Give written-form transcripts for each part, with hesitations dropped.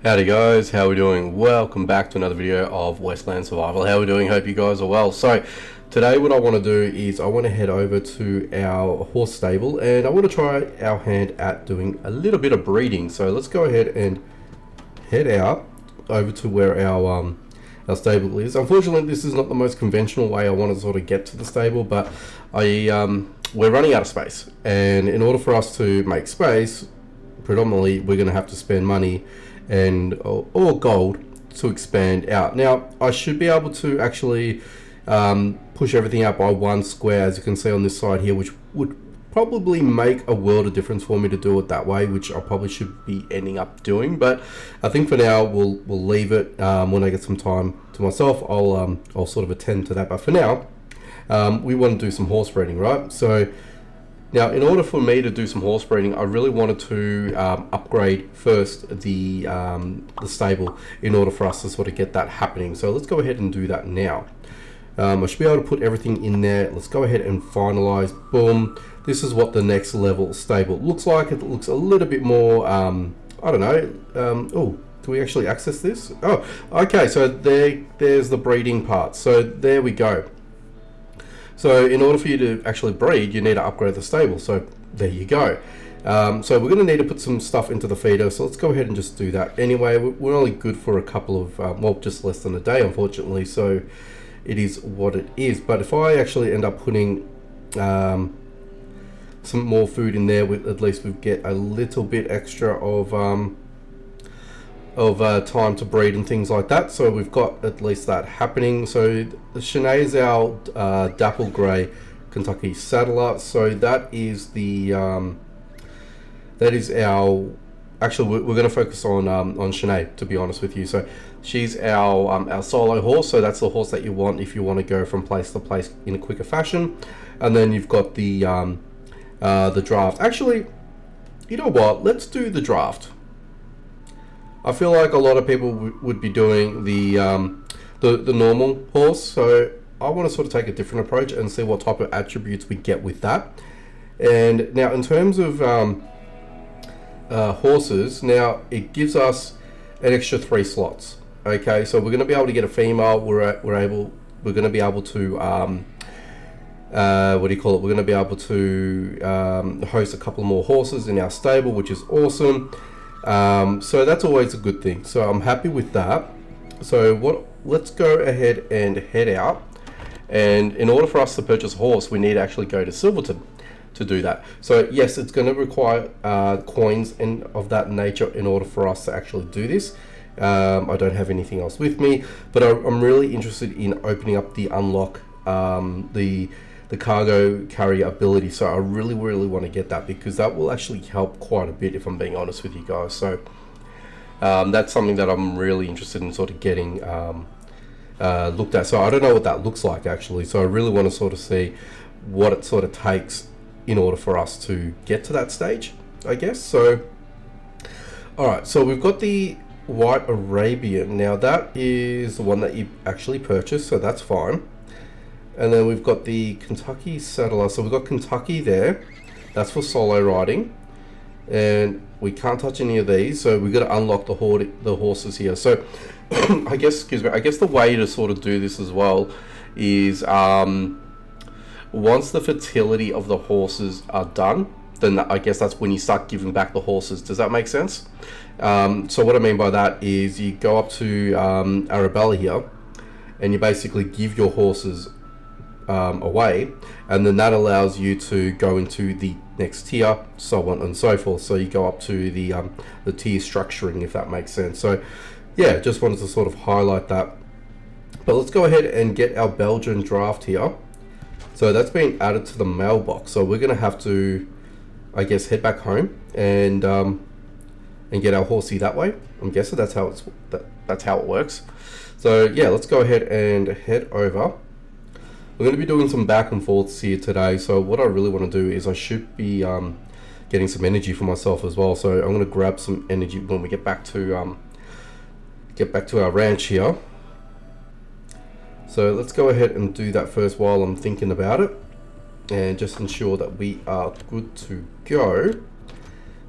Howdy guys, how are we doing? Welcome back to another video of Westland Survival. How are we doing? Hope you guys are well. So today what I want to do is I want to head over to our horse stable and I want to try our hand at doing a little bit of breeding. So let's go ahead and head out over to where our stable is. Unfortunately, this is not the most conventional way I want to sort of get to the stable, but we're running out of space, and in order for us to make space, predominantly we're going to have to spend money or gold to expand out. Now I should be able to actually push everything out by one square, as you can see on this side here, which would probably make a world of difference for me to do it that way, which I probably should be ending up doing. But I think for now we'll leave it. When I get some time to myself, I'll sort of attend to that. But for now, we want to do some horse breeding, right? So now, in order for me to do some horse breeding, I really wanted to upgrade first the stable in order for us to sort of get that happening. So let's go ahead and do that now. I should be able to put everything in there. Let's go ahead and finalize. Boom. This is what the next level stable looks like. It looks a little bit more, I don't know. Oh, can we actually access this? Oh, okay. So there's the breeding part. So there we go. So in order for you to actually breed, you need to upgrade the stable. So there you go. So we're going to need to put some stuff into the feeder. So let's go ahead and just do that. Anyway, we're only good for a couple of, well, just less than a day, unfortunately. So it is what it is. But if I actually end up putting some more food in there, at least we get a little bit extra of time to breed and things like that. So we've got at least that happening. So the Shanae is our dapple grey Kentucky Saddler. So that is the that is our, actually we're going to focus on Shanae, to be honest with you. So she's our solo horse. So that's the horse that you want if you want to go from place to place in a quicker fashion. And then you've got the draft. Actually, you know what? Let's do the draft. I feel like a lot of people would be doing the normal horse, so I want to sort of take a different approach and see what type of attributes we get with that. And now, in terms of horses, now it gives us an extra 3 slots. Okay, so we're going to be able to get a female. We're going to be able to what do you call it? We're going to be able to host a couple more horses in our stable, which is awesome. So that's always a good thing. So I'm happy with that. So let's go ahead and head out. And in order for us to purchase a horse, we need to actually go to Silverton to do that. So yes, it's going to require coins and of that nature in order for us to actually do this. I don't have anything else with me, but I'm really interested in opening up the unlock, the cargo carrier ability. So I really want to get that, because that will actually help quite a bit, if I'm being honest with you guys. So that's something that I'm really interested in sort of getting looked at. So I don't know what that looks like actually, so I really want to sort of see what it sort of takes in order for us to get to that stage, I guess. So alright, so we've got the White Arabian. Now that is the one that you actually purchased, so that's fine. And then we've got the Kentucky Saddler. So we've got Kentucky there. That's for solo riding. And we can't touch any of these. So we've got to unlock the horses here. So I guess the way to sort of do this as well is once the fertility of the horses are done, then I guess that's when you start giving back the horses. Does that make sense? So what I mean by that is you go up to Arabella here and you basically give your horses away, and then that allows you to go into the next tier, so on and so forth. So you go up to the tier structuring, if that makes sense. So yeah, just wanted to sort of highlight that. But let's go ahead and get our Belgian draft here. So that's been added to the mailbox, so we're gonna have to, I guess, head back home and get our horsey that way. I'm guessing that's how it works. So yeah, let's go ahead and head over. We're going to be doing some back and forths here today. So what I really want to do is I should be getting some energy for myself as well. So I'm going to grab some energy when we get back to our ranch here. So let's go ahead and do that first while I'm thinking about it, and just ensure that we are good to go.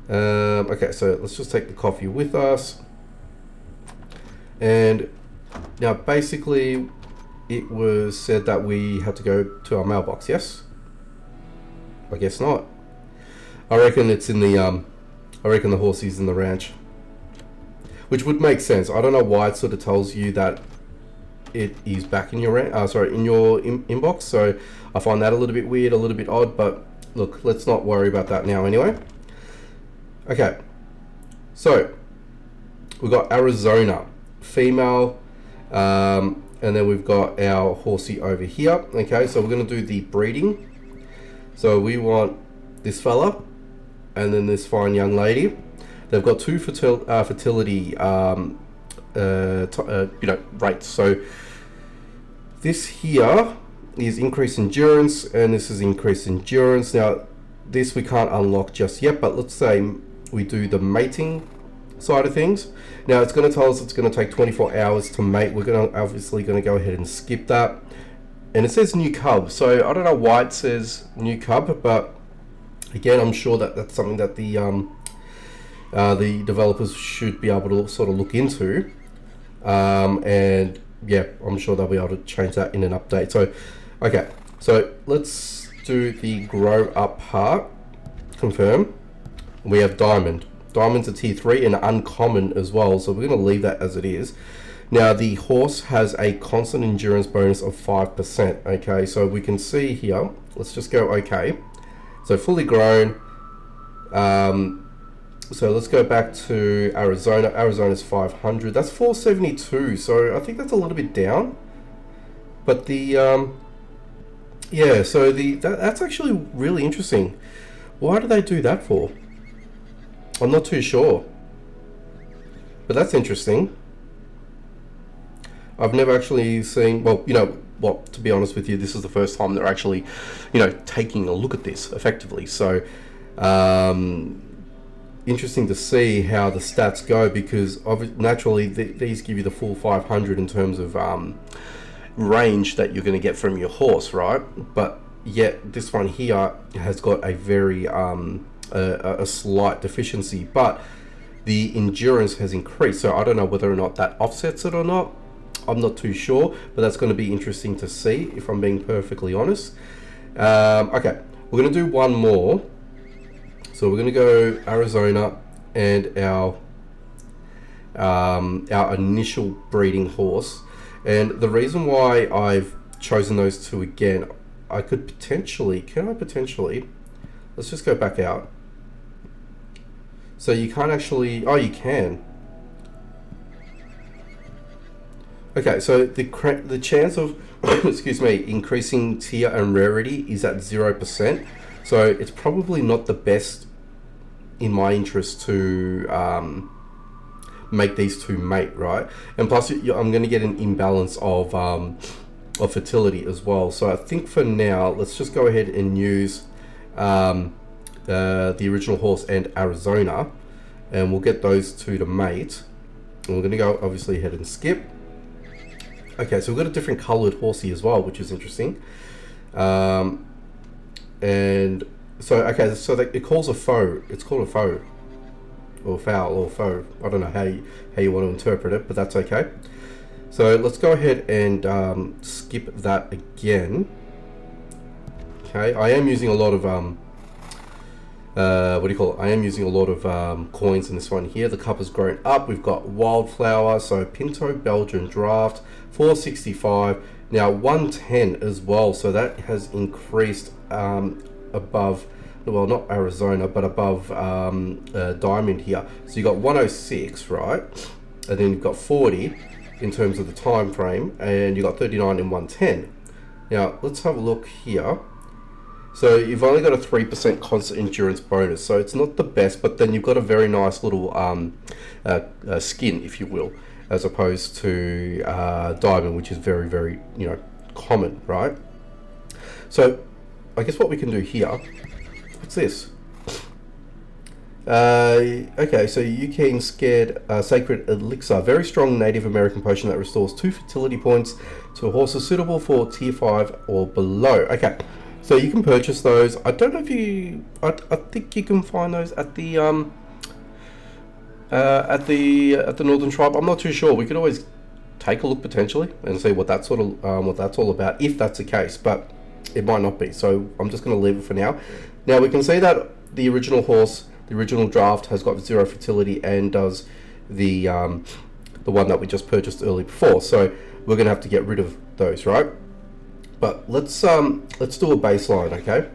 Okay, so let's just take the coffee with us. And now basically it was said that we had to go to our mailbox. Yes? I guess not. I reckon it's in the I reckon the horse is in the ranch, which would make sense. I don't know why it sort of tells you that it is back in your in your inbox. So I find that a little bit weird, a little bit odd. But look, let's not worry about that now. Anyway, okay. So we've got Arizona female, and then we've got our horsey over here. Okay, so we're going to do the breeding. So we want this fella and then this fine young lady. They've got two fertility rates. So this here is increased endurance and this is increased endurance. Now this we can't unlock just yet, but let's say we do the mating side of things. Now it's going to tell us it's going to take 24 hours to mate. We're going to obviously going to go ahead and skip that. And it says new cub, so I don't know why it says new cub, but again, I'm sure that that's something that the developers should be able to sort of look into, and yeah, I'm sure they'll be able to change that in an update. So, okay, so let's do the grow up part. Confirm. We have diamond. Diamond's a tier 3 and uncommon as well, so we're going to leave that as it is. Now the horse has a constant endurance bonus of 5%. Okay, so we can see here, let's just go okay. So fully grown. So let's go back to Arizona. Arizona's 500. That's 472. So I think that's a little bit down. But the yeah, so that's actually really interesting. Why do they do that for? I'm not too sure. But that's interesting. I've never actually seen, well, to be honest with you, this is the first time they're actually, taking a look at this effectively. So, interesting to see how the stats go, because naturally these give you the full 500 in terms of range that you're going to get from your horse, right? But yet this one here has got a very, a slight deficiency, but the endurance has increased. So I don't know whether or not that offsets it or not. I'm not too sure, but that's going to be interesting to see, if I'm being perfectly honest. Okay, we're going to do one more. So we're going to go Arizona and our initial breeding horse. And the reason why I've chosen those two again, I could potentially, let's just go back out. So you can't actually, oh, you can. Okay, so the chance of, excuse me, increasing tier and rarity is at 0%. So it's probably not the best in my interest to make these two mate, right? And plus, I'm going to get an imbalance of fertility as well. So I think for now, let's just go ahead and use the original horse and Arizona, and we'll get those two to mate. And we're going to go obviously ahead and skip. Okay, so we've got a different coloured horsey as well, which is interesting. And so, okay, so it calls a foe. It's called a foe, or foul, or foe. I don't know how you want to interpret it, but that's okay. So let's go ahead and skip that again. Okay, I am using a lot of I am using a lot of coins in this one here. The cup has grown up. We've got Wildflower, so Pinto Belgian Draft, 465. Now 110 as well, so that has increased above, well, not Arizona, but above Diamond here. So you got 106, right? And then you've got 40 in terms of the time frame, and you got 39 and 110. Now let's have a look here. So you've only got a 3% constant endurance bonus, so it's not the best, but then you've got a very nice little skin, if you will, as opposed to Diamond, which is very, very, common, right? So I guess what we can do here, what's this? Okay, so Yukine Sacred Elixir, very strong Native American potion that restores 2 fertility points to a horse suitable for tier 5 or below. Okay. So you can purchase those. I don't know if I think you can find those at the At the Northern Tribe, I'm not too sure. We could always take a look potentially and see what that's all about, if that's the case. But it might not be. So I'm just going to leave it for now. Now we can see that the original horse, the original draft, has got 0 fertility and does the one that we just purchased early before. So we're going to have to get rid of those, right? But let's do a baseline, okay?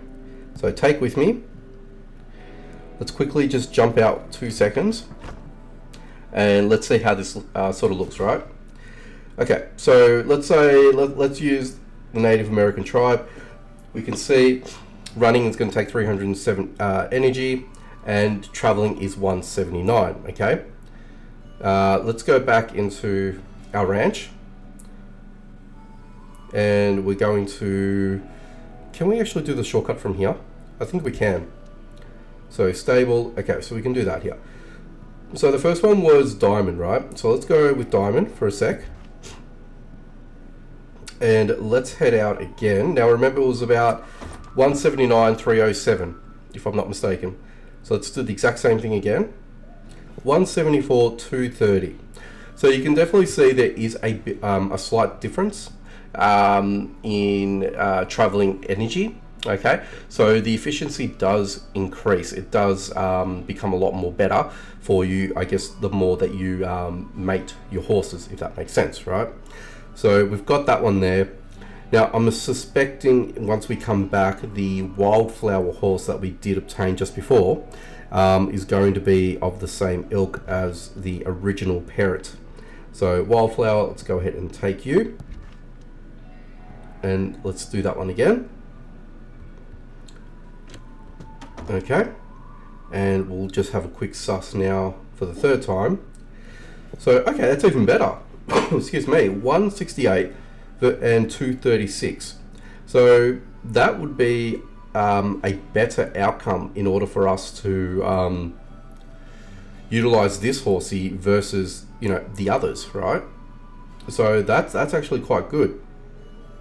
So take with me. Let's quickly just jump out 2 seconds, and let's see how this sort of looks, right? Okay, so let's use the Native American tribe. We can see running is going to take 307 energy, and traveling is 179. Okay, let's go back into our ranch, and we're going to. Can we actually do the shortcut from here? I think we can. So stable. Okay, so we can do that here. So the first one was diamond, right? So let's go with diamond for a sec. And let's head out again. Now remember, it was about 179,307, if I'm not mistaken. So let's do the exact same thing again. 174,230. So you can definitely see there is a slight difference in traveling energy. Okay, so the efficiency does increase. It does become a lot more better for you, I guess, the more that you mate your horses, if that makes sense, right? So we've got that one there. Now I'm suspecting once we come back, the wildflower horse that we did obtain just before is going to be of the same ilk as the original parent. So wildflower, let's go ahead and take you. And let's do that one again. Okay, and we'll just have a quick suss now for the third time. So okay, that's even better. Excuse me, 168 and 236. So that would be a better outcome in order for us to utilize this horsey versus, you know, the others, right? So that's actually quite good.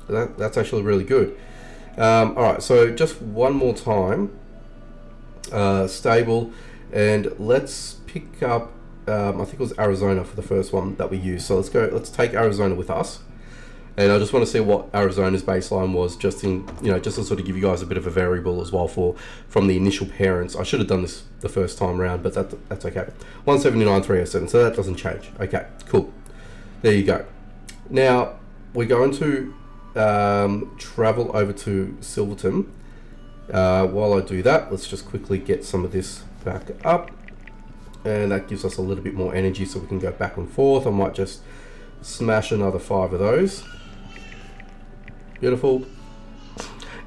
That's actually really good. All right, so just one more time. Stable, and let's pick up I think it was Arizona for the first one that we used. So let's take Arizona with us, and I just want to see what Arizona's baseline was, just to sort of give you guys a bit of a variable as well from the initial parents. I should have done this the first time around, but that's okay. 179,307, so that doesn't change. Okay, cool, there you go. Now we're going to travel over to Silverton. While I do that, let's just quickly get some of this back up, and that gives us a little bit more energy so we can go back and forth. I might just smash another 5 of those. Beautiful.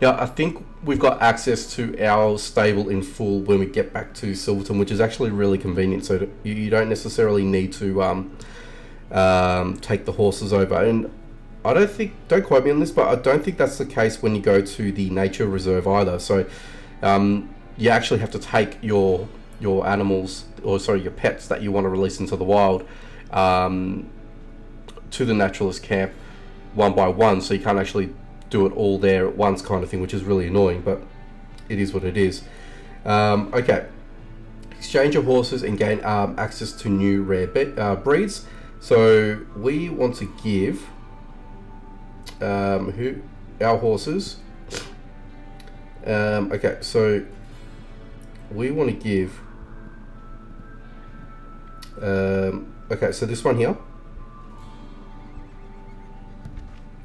Now I think we've got access to our stable in full when we get back to Silverton, which is actually really convenient, so that you don't necessarily need to take the horses over. And don't quote me on this, but I don't think that's the case when you go to the nature reserve either. So you actually have to take your animals, or sorry, your pets that you want to release into the wild to the naturalist camp one by one. So you can't actually do it all there at once, kind of thing, which is really annoying, but it is what it is. Okay, exchange your horses and gain access to new rare breeds. So we want to give our horses. Okay, so we want to give okay, so this one here.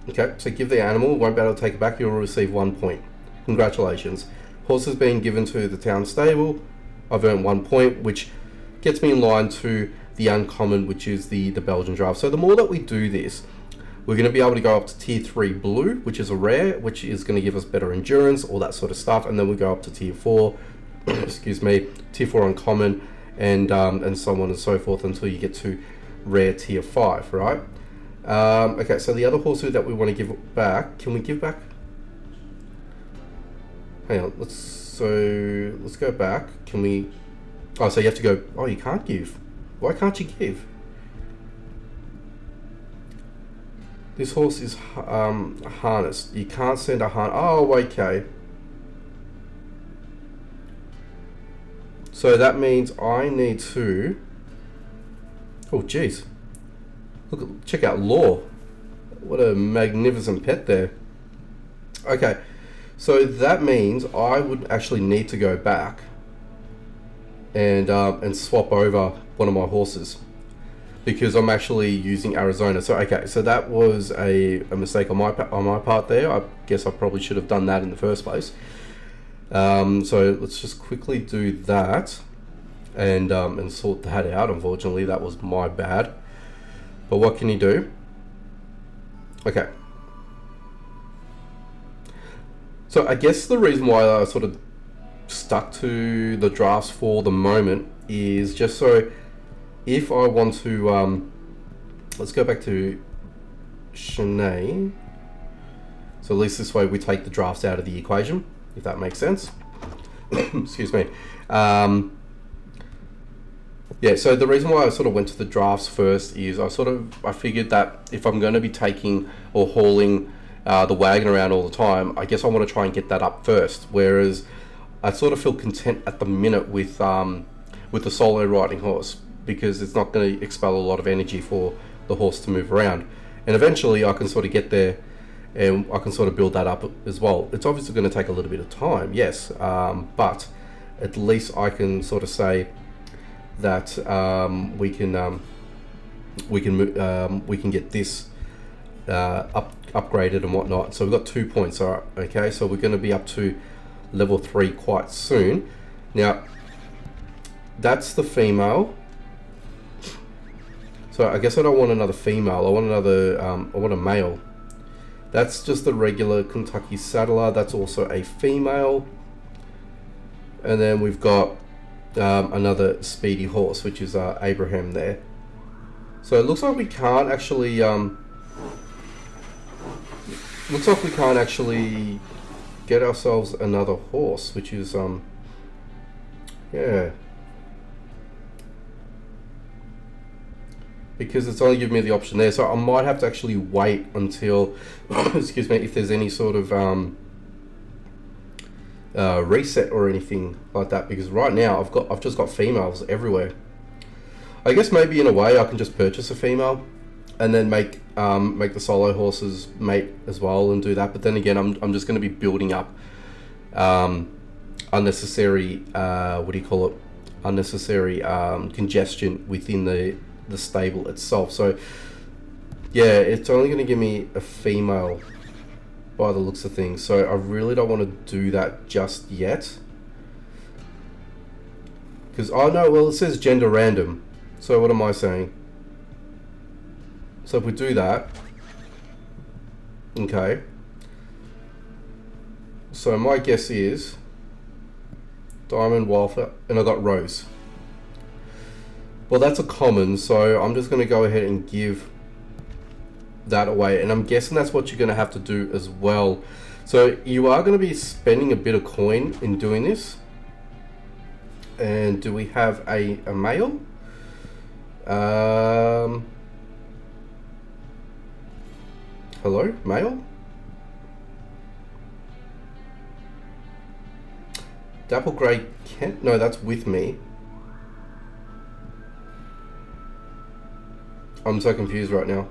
Okay, so give the animal, won't be able to take it back, you'll receive 1 point. Congratulations. Horse has been given to the town stable. I've earned 1 point, which gets me in line to the uncommon, which is the Belgian draft. So the more that we do this, we're going to be able to go up to tier 3 blue, which is a rare, which is going to give us better endurance, all that sort of stuff. And then we go up to tier 4, excuse me, tier 4 uncommon, and so on and so forth until you get to rare tier 5, right? Okay, so the other horse that we want to give back, can we give back? Hang on, let's go back. Can we? Oh, so you have to go. Oh, you can't give. Why can't you give? This horse is harnessed. You can't send a harness. Oh, okay. So that means I need to Oh, jeez. Check out Law. What a magnificent pet there. Okay, so that means I would actually need to go back and swap over one of my horses, because I'm actually using Arizona. So okay, so that was a mistake on my part there. I guess I probably should have done that in the first place. So let's just quickly do that and sort that out. Unfortunately, that was my bad. But what can you do? Okay. So I guess the reason why I sort of stuck to the drafts for the moment is just so if I want to, let's go back to Shanae. So at least this way we take the drafts out of the equation, if that makes sense. Excuse me. Yeah, so the reason why I sort of went to the drafts first is I figured that if I'm going to be taking or hauling the wagon around all the time, I guess I want to try and get that up first. Whereas I sort of feel content at the minute with the solo riding horse, because it's not going to expel a lot of energy for the horse to move around. And eventually I can sort of get there and I can sort of build that up as well. It's obviously going to take a little bit of time, yes, but at least I can sort of say that we can get this upgraded and whatnot. So we've got 2 points. All right, okay, so we're going to be up to level 3 quite soon. Now that's the female. So I guess I don't want another female. I want another. I want a male. That's just the regular Kentucky Saddler. That's also a female. And then we've got another speedy horse, which is Abraham there. So it looks like we can't actually get ourselves another horse, which is yeah, because it's only giving me the option there. So I might have to actually wait until excuse me, if there's any sort of reset or anything like that, because right now I've just got females everywhere. I guess maybe in a way I can just purchase a female and then make the solo horses mate as well and do that. But then again, I'm just going to be building up unnecessary unnecessary congestion within the stable itself. So yeah, it's only going to give me a female by the looks of things, so I really don't want to do that just yet, because it says gender random. So what am I saying? So if we do that, okay, so my guess is Diamond, Wildflower, and I got Rose. Well, that's a common, so I'm just going to go ahead and give that away, and I'm guessing that's what you're going to have to do as well. So you are going to be spending a bit of coin in doing this. And do we have a male? Hello, male? Dapple Grey Kent? No, that's with me. I'm so confused right now.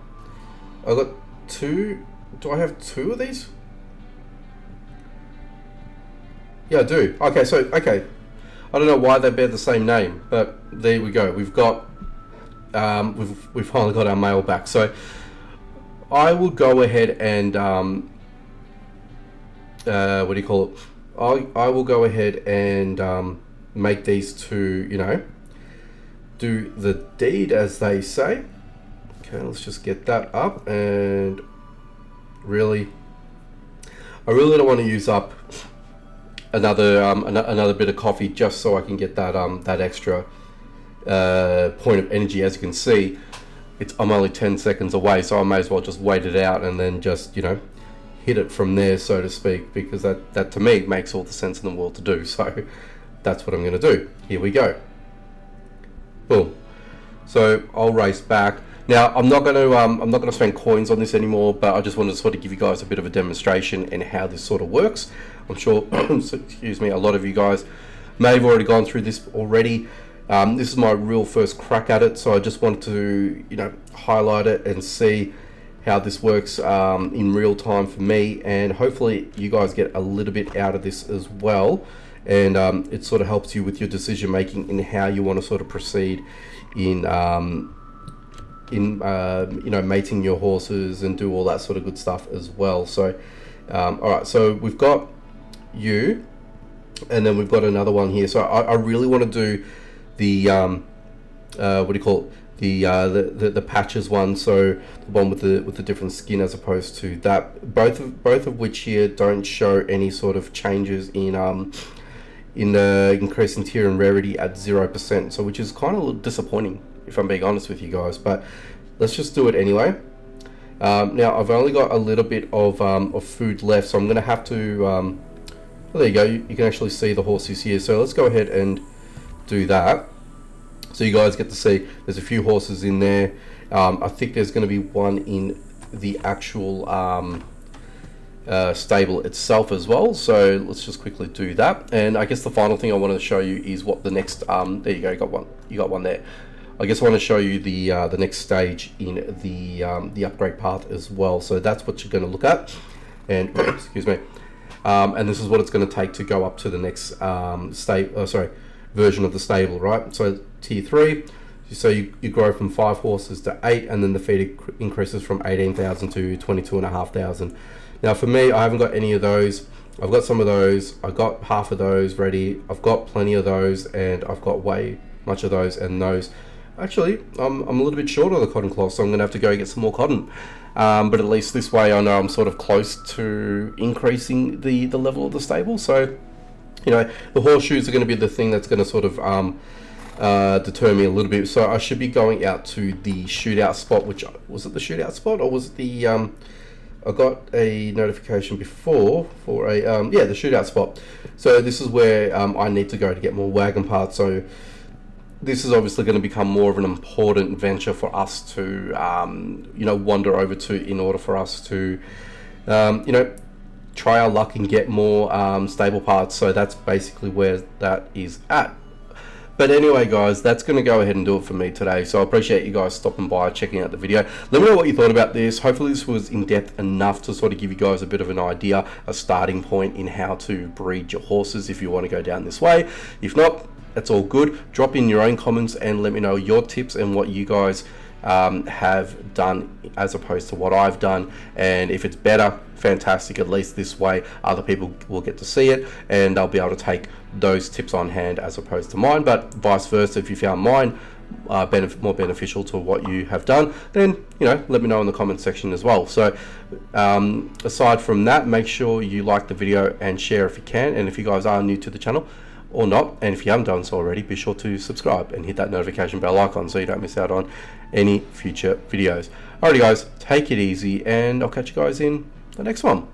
I got 2. Do I have 2 of these? Yeah, I do. Okay, so I don't know why they bear the same name, but there we go. We've got we've finally got our male back. So I will go ahead and what do you call it? I will go ahead and make these 2, do the deed, as they say. Okay, let's just get that up, and I really don't want to use up another bit of coffee just so I can get that that extra point of energy. As you can see, I'm only 10 seconds away, so I may as well just wait it out and then just hit it from there, so to speak, because that to me makes all the sense in the world to do. So that's what I'm going to do. Here we go. Boom. So I'll race back. Now I'm not going to spend coins on this anymore, but I just wanted to sort of give you guys a bit of a demonstration in how this sort of works. I'm sure, excuse me, a lot of you guys may have already gone through this already. This is my real first crack at it, so I just wanted to, you know, highlight it and see how this works in real time for me, and hopefully you guys get a little bit out of this as well, and it sort of helps you with your decision making in how you want to sort of proceed in you know, mating your horses and do all that sort of good stuff as well. So all right, so we've got you, and then we've got another one here. So I really want to do the what do you call it, the patches one, so the one with the different skin, as opposed to that, both of which here don't show any sort of changes in the increase in tier and rarity at 0%, so which is kind of a little disappointing, if I'm being honest with you guys. But let's just do it anyway. Now I've only got a little bit of food left, so I'm gonna have to well, there you go, you can actually see the horses here, so let's go ahead and do that. So you guys get to see there's a few horses in there. I think there's going to be one in the actual stable itself as well, so let's just quickly do that. And I guess the final thing I wanted to show you is what the next there you go, you got one there. I guess I want to show you the next stage in the upgrade path as well, so that's what you're going to look at. And excuse me, and this is what it's going to take to go up to the next version of the stable, right? So tier 3, so you grow from 5 horses to 8, and then the feed increases from 18,000 to 22,500. Now for me, I haven't got any of those. I've got some of those, I've got half of those ready, I've got plenty of those, and I've got way much of those, and those actually I'm a little bit short on the cotton cloth, so I'm gonna have to go get some more cotton. But at least this way I know I'm sort of close to increasing the level of the stable. So, you know, the horseshoes are going to be the thing that's going to sort of deter me a little bit. So I should be going out to the shootout spot, which was it the shootout spot, or was it the I got a notification before for a yeah, the shootout spot. So this is where I need to go to get more wagon parts. So this is obviously going to become more of an important venture for us to you know, wander over to, in order for us to you know, try our luck and get more stable parts. So that's basically where that is at. But anyway guys, that's going to go ahead and do it for me today. So I appreciate you guys stopping by, checking out the video. Let me know what you thought about this. Hopefully this was in depth enough to sort of give you guys a bit of an idea, a starting point in how to breed your horses if you want to go down this way. If not, that's all good. Drop in your own comments and let me know your tips and what you guys have done as opposed to what I've done, and if it's better, fantastic. At least this way other people will get to see it and they'll be able to take those tips on hand as opposed to mine. But vice versa, if you found mine more beneficial to what you have done, then, you know, let me know in the comment section as well. So aside from that, make sure you like the video and share if you can, and if you guys are new to the channel or not, and if you haven't done so already, be sure to subscribe and hit that notification bell icon so you don't miss out on any future videos. Alrighty guys, take it easy, and I'll catch you guys in the next one.